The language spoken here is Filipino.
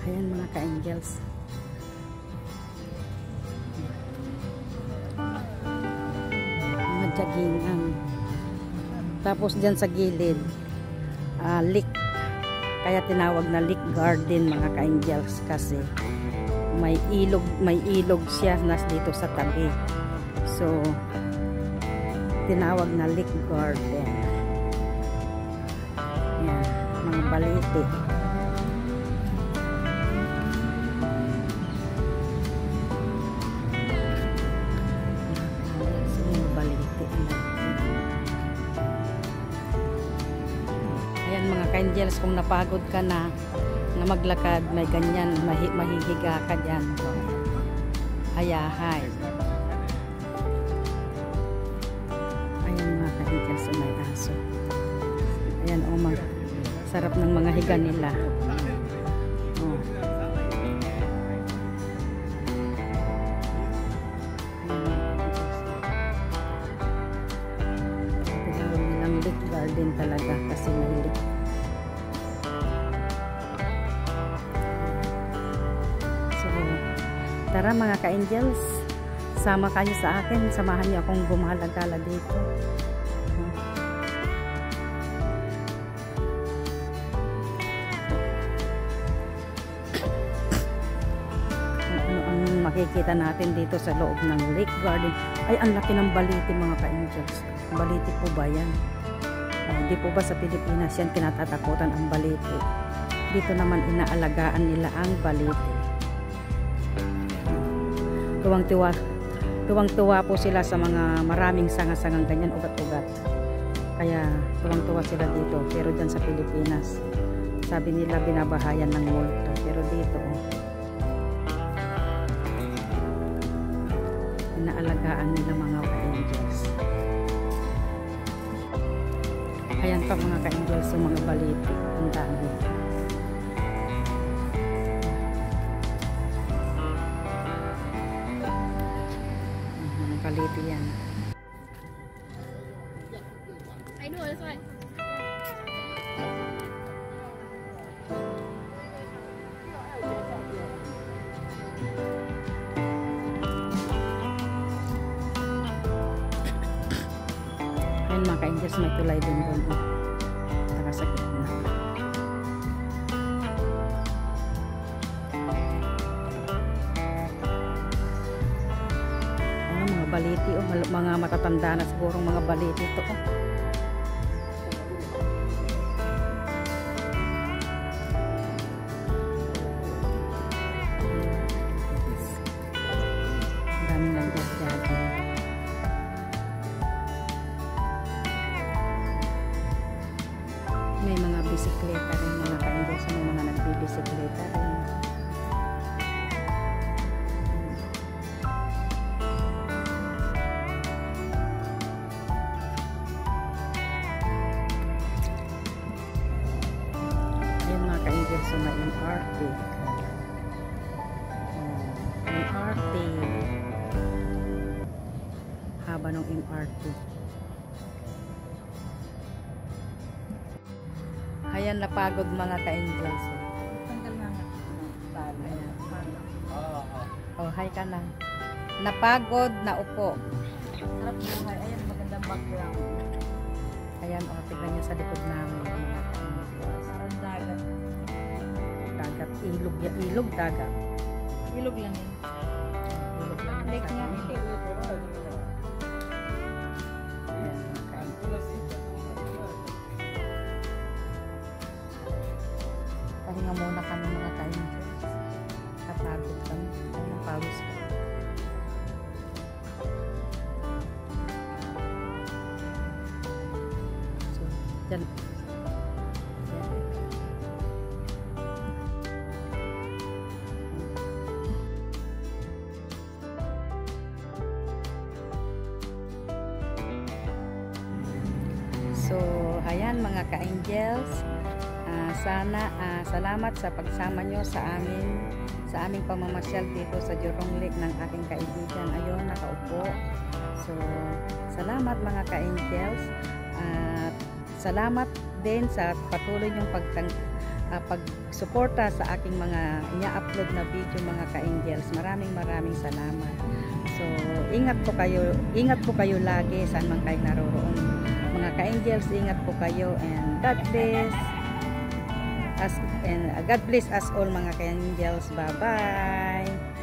Ayan mga ka-angels. Mga jagingan. Tapos dyan sa gilid, lake. Kaya tinawag na lake garden mga ka-angels kasi may ilog siya nas dito sa tabi. So, tinawag na lake garden. Yan, mga balete. Mga ka-angels, kung napagod ka na maglakad, may ganyan, mahihiga ka dyan. Hayahay. Ayan mga ka-angels, may aso. Ayan sarap ng mga higa nila. Oh. Tinawag nilang lake garden talaga kasi may lake. Tara mga ka-angels, sama kayo sa akin, samahan niyo akong gumala-gala dito. Ano ang makikita natin dito sa loob ng lake garden? Ay, ang laki ng baliti mga ka-angels. Baliti po ba yan? Di po ba sa Pilipinas yan kinatatakutan ang baliti? Dito naman inaalagaan nila ang baliti. Tuwang-tuwa po sila sa mga maraming sanga-sangang ganyan, ugat-ugat. Kaya tuwang-tuwa sila dito. Pero dyan sa Pilipinas, sabi nila binabahayan ng multo. Pero dito, inaalagaan nila mga ka-angels. Ayan pa mga ka-angels, yung mga baliti. Ang dami. Baliti yan. I know, that's why. Ayun mga ka-angels, may tulay din doon. Nakasakit na. Baliti o mga matatanda na siguro mga baliti ito. Daming lang dyan. May mga bisikleta rin mga ka-angels, may mga nagbibisikleta rin. So may MRT. MRT. Haba ng MRT. Ayan, napagod mga ka-angels. Oh, hi ka na. Napagod na upo. Sarap buhay. Ayan, magandang background. Ayan, tignan nyo sa likod namin. Sarap dagat. Dagat, ilog, dagat. Ilog lang yun. Ilog lang. Lake nga. Ayan, pahinga muna kami mga ka-angels. Kapagod kami. Ayun ang pawis ko. So, dyan. So, ayan mga ka-angels, sana salamat sa pagsama nyo sa aming pamamasyal dito sa Jurong Lake ng aking kaibigan. Ayun, nakaupo. So, salamat mga ka-angels. Salamat din sa patuloy nyong nagsuporta sa aking mga ina-upload na video mga ka-angels. Maraming salamat. So, ingat po kayo lagi saan man kayo naroroon. Mga ka-angels, ingat po kayo and God bless us all mga ka-angels. Bye-bye.